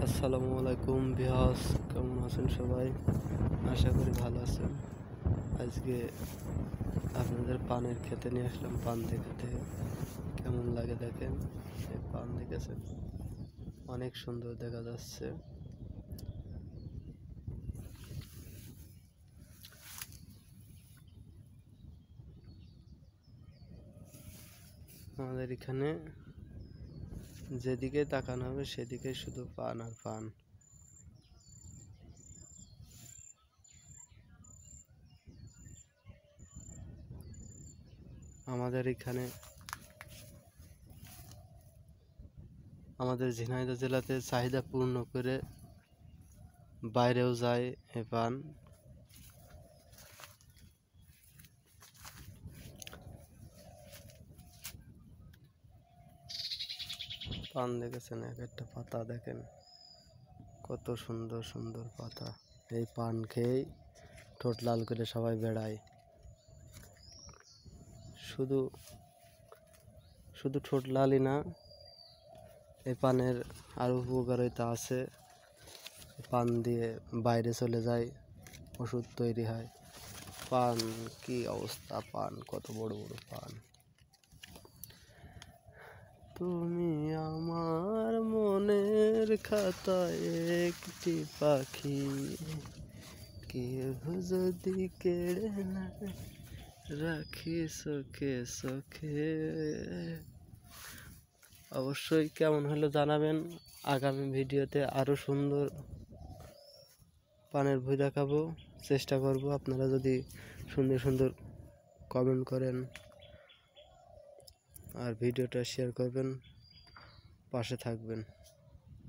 আসসালামু আলাইকুম ভিউয়ার্স, কেমন আছেন সবাই? আশা করি ভালো আছেন। আজকে আপনাদের পানের খেতে নিয়ে আসলাম। পান দেখতে কেমন লাগে দেখেন। এই পান দেখেছেন, অনেক সুন্দর দেখা যাচ্ছে। আমাদের এখানে যেদিকে তাকানো হবে সেদিকে শুধু পান আর পান। আমাদের এখানে আমাদের ঝিনাইদহ জেলাতে চাহিদা পূর্ণ করে বাইরেও যায় এ পান। পান দেখেছেন, এক একটা পাতা দেখেন কত সুন্দর সুন্দর পাতা। এই পান খেয়েই ঠোঁট লাল করে সবাই বেড়ায়। শুধু শুধু ঠোঁট লালই না, এই পানের আরও উপকারিতা আছে। পান দিয়ে বাইরে চলে যায়, ওষুধ তৈরি হয়। পান কি অবস্থা, পান কত বড় বড় পান। তুমি আমার মনের খাতায় একটি পাখি, কেউ যদি কেড়ে না রাখি চোখে চোখে। অবশ্যই কেমন হলো জানাবেন। আগামী ভিডিওতে আরও সুন্দর পানের ভুঁই দেখাবো, চেষ্টা করব। আপনারা যদি সুন্দর সুন্দর কমেন্ট করেন আর ভিডিওটা শেয়ার করবেন, পাশে থাকবেন।